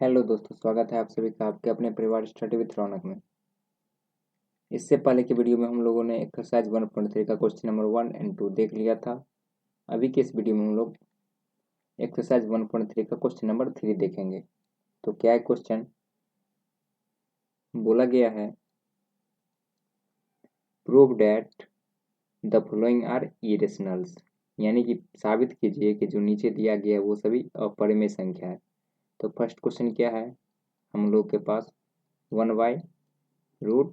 Hello दोस्तों, स्वागत है आप सभी का आपके अपने परिवार स्टडी विथ रौनक में। इससे पहले की वीडियो में हम लोगों ने एक्सरसाइज 1.3 का क्वेश्चन नंबर 1 एंड 2 देख लिया था। अभी के इस वीडियो में हम लोग एक्सरसाइज 1.3 का क्वेश्चन नंबर 3 देखेंगे। तो क्या है क्वेश्चन? बोला गया है prove that the following are irrationals, यानी कि साबित कीजिए कि जो नीचे दिया गया है वो सभी अपरिमेय संख्या है। तो फर्स्ट क्वेश्चन क्या है हम लोग के पास? 1/√2।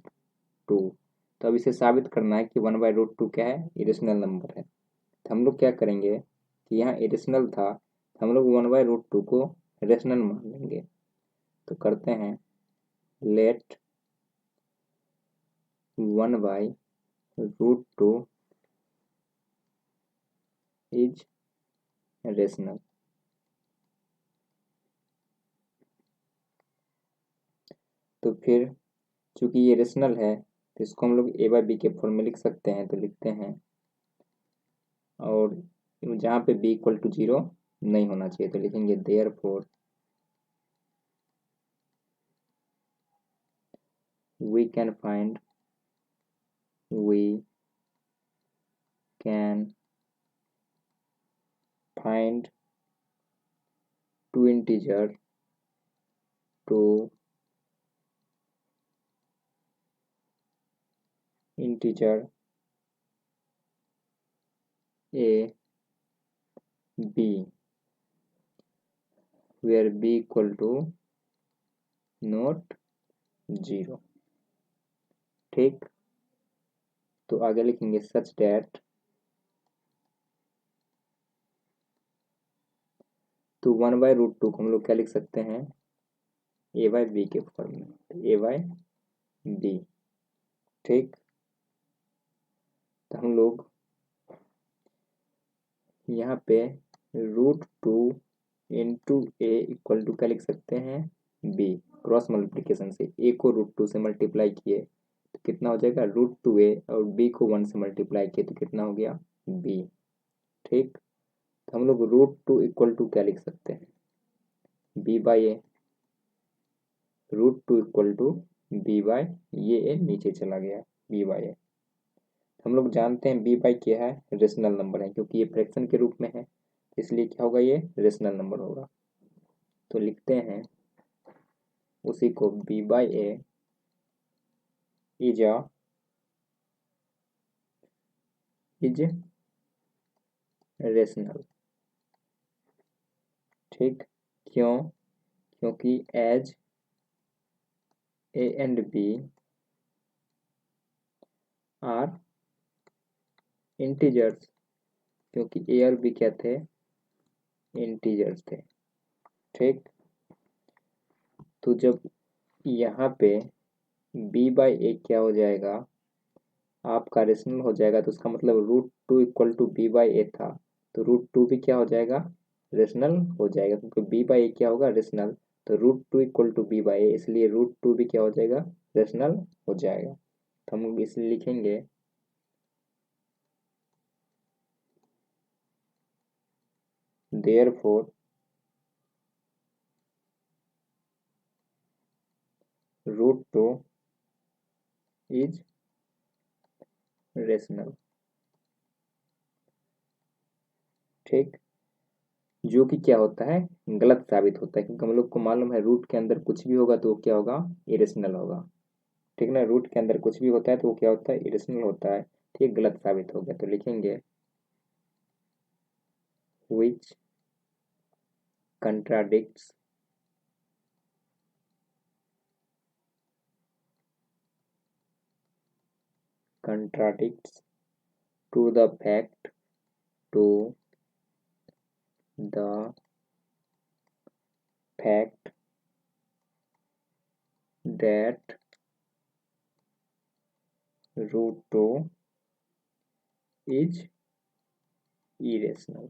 तो अब इसे साबित करना है कि 1/√2 क्या है? इरेशनल नंबर है। तो हम लोग क्या करेंगे कि यहाँ इरेशनल था तो हम लोग 1/√2 को रेशनल मान लेंगे। तो करते हैं लेट 1/√2 इज रेशनल। तो फिर चूंकि ये रेशनल है तो इसको हम लोग a/b के फॉर्म में लिख सकते हैं। तो लिखते हैं, और जहाँ पे b इक्वल टू 0 नहीं होना चाहिए तो लिखेंगे therefore we can find two integer to integer a b where b equal to not 0। ठीक, तो आगे लिखेंगे सच डैट तो 1/√2 को हम लोग क्या लिख सकते हैं? a/b के फॉर्म में, a/b। ठीक, तो हम लोग यहाँ पे √2 इंटू ए इक्वल टू क्या लिख सकते हैं? b। क्रॉस मल्टीप्लीकेशन से a को √2 से मल्टीप्लाई किए तो कितना हो जाएगा? √2a, और b को 1 से मल्टीप्लाई किए तो कितना हो गया? b। ठीक, तो हम लोग √2 इक्वल टू क्या लिख सकते हैं? b/a। √2 इक्वल टू b/, ये a नीचे चला गया, b/a। हम लोग जानते हैं b/, क्या है? रेशनल नंबर है, क्योंकि ये फ्रैक्शन के रूप में है इसलिए क्या होगा? ये रेशनल नंबर होगा। तो लिखते हैं उसी को b/a इज रेशनल। ठीक, क्यों? क्योंकि as a and b are integers, क्योंकि a और b क्या थे? इंटीजर्स थे। ठीक, तो जब यहाँ पे b/a क्या हो जाएगा? आपका रेशनल हो जाएगा, तो उसका मतलब √2 इक्वल टू b/a था, तो √2 भी क्या हो जाएगा? रेशनल हो जाएगा, क्योंकि b/a क्या होगा? रेशनल। तो √2 इक्वल टू b/a, इसलिए √2 भी क्या हो जाएगा? रेशनल हो जाएगा। तो हम लोग इसलिए लिखेंगे देयरफॉर √2 इज रेशनल। ठीक, जो कि क्या होता है? गलत साबित होता है, क्योंकि हम लोग को मालूम है रूट के अंदर कुछ भी होगा तो वो क्या होगा? इरेशनल होगा। ठीक ना, रूट के अंदर कुछ भी होता है तो वो क्या होता है? इरेशनल होता है। ठीक, गलत साबित हो गया तो लिखेंगे which contradicts to the fact the fact that √2 is irrational।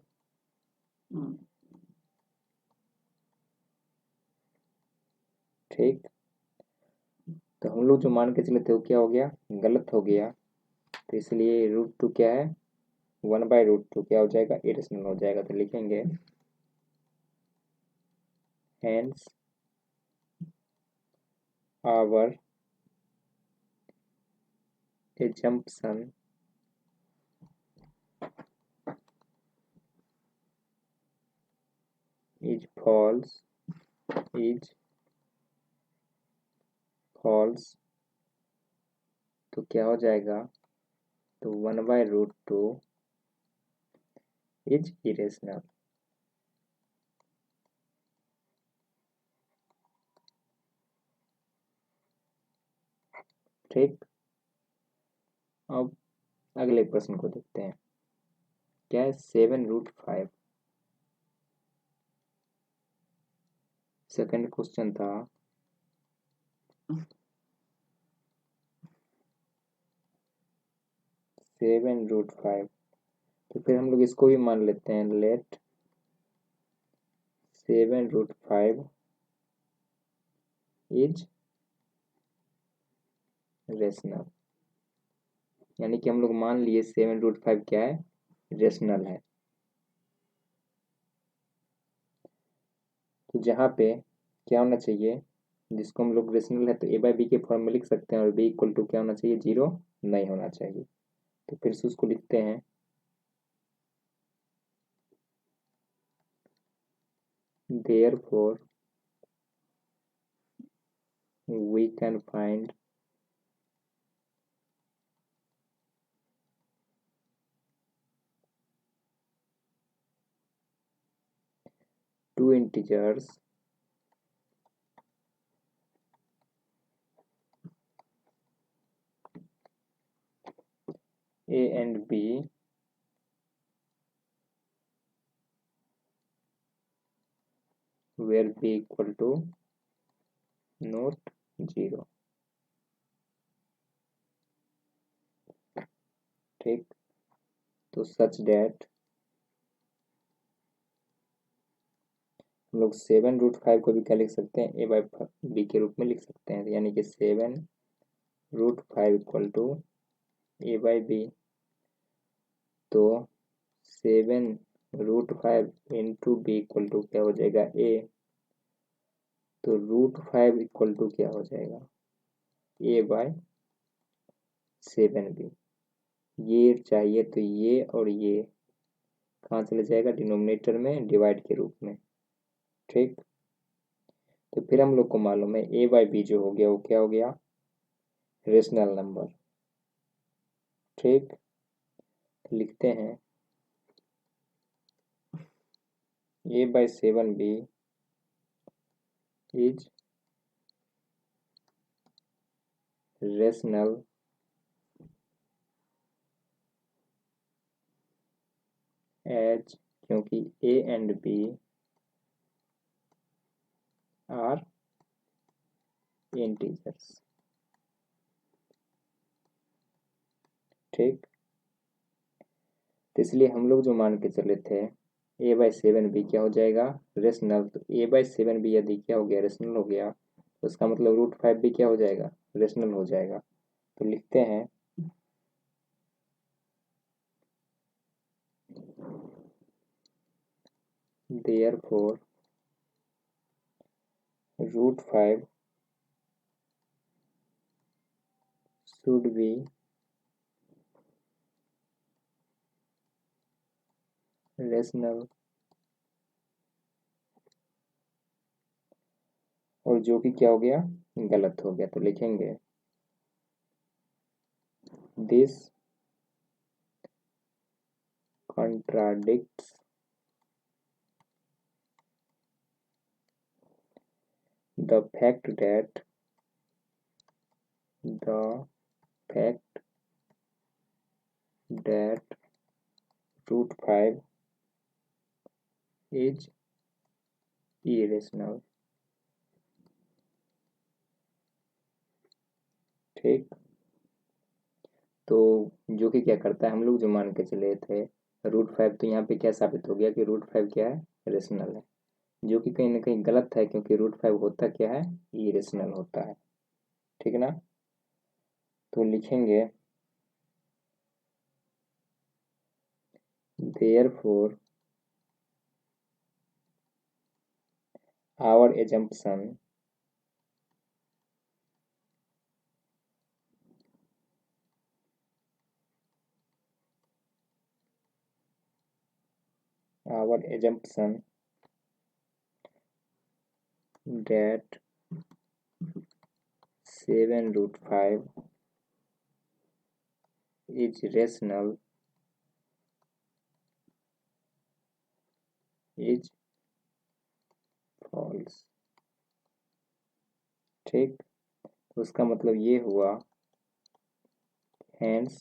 ठीक, तो हम लोग जो मान के चले थे वो क्या हो गया? गलत हो गया। तो इसलिए √2 क्या है? 1/√2 क्या हो जाएगा? इरेशनल हो जाएगा। तो लिखेंगे hence our assumption is false तो क्या हो जाएगा, तो 1/√2 इज इरेशनल। ठीक, अब अगले प्रश्न को देखते हैं। क्या है, 7√5। सेकंड क्वेश्चन था 7√5। तो फिर हम लोग इसको भी मान लेते हैं, लेट 7√5 इज रेशनल। यानी कि हम लोग मान लिए 7√5 क्या है, रेशनल है। तो जहाँ पे क्या होना चाहिए, जिसको हम लोग रेशनल है तो a/b के फॉर्म में लिख सकते हैं, और b इक्वल टू क्या होना चाहिए, 0 नहीं होना चाहिए। तो फिर से उसको लिखते हैं, therefore we can find two integers a and b where b equal to not 0। ठीक, तो सच डैट हम लोग 7√5 को भी क्या लिख सकते हैं, a/b के रूप में लिख सकते हैं। यानी कि 7√5 इक्वल टू a/b। तो 7√5 इंटू बी इक्वल टू क्या हो जाएगा, a। तो √5 इक्वल टू क्या हो जाएगा, a/7b। ये चाहिए तो ये और ये कहाँ चले जाएगा, डिनोमिनेटर में डिवाइड के रूप में। ठीक, तो फिर हम लोग को मालूम है a/b जो हो गया वो क्या हो गया, रेशनल नंबर। ठीक, तो लिखते हैं a/7b इज रेशनल एज, क्योंकि a and b are integers. ठीक, तो इसलिए हम लोग जो मान के चले थे a/7b क्या हो जाएगा, रेशनल। तो a/7b यदि क्या हो गया, रेशनल हो गया, तो इसका मतलब √5 भी क्या हो जाएगा, रेशनल हो जाएगा। तो लिखते हैं therefore √5 should be रेशनल। और जो कि क्या हो गया, गलत हो गया। तो लिखेंगे this contradicts the fact that √5 is irrational। ठीक, तो जो कि क्या करता है, हम लोग जो मान के चले थे √5, तो यहाँ पे क्या साबित हो गया कि √5 क्या है, रेशनल है। जो कि कहीं ना कहीं गलत है, क्योंकि √5 होता क्या है, इरेशनल होता है। ठीक ना, तो लिखेंगे therefore our assumption our assumption that 7 root 5 is rational is false। ठीक, तो उसका मतलब ये हुआ hence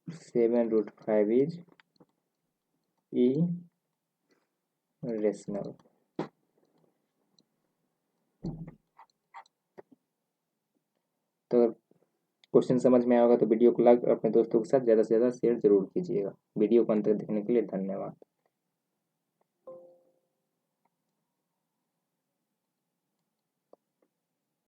7 root 5 is irrational। तो क्वेश्चन समझ में आया होगा तो वीडियो को लाइक और अपने दोस्तों के साथ ज़्यादा से ज़्यादा शेयर जरूर कीजिएगा। वीडियो को अंत तक देखने के लिए धन्यवाद।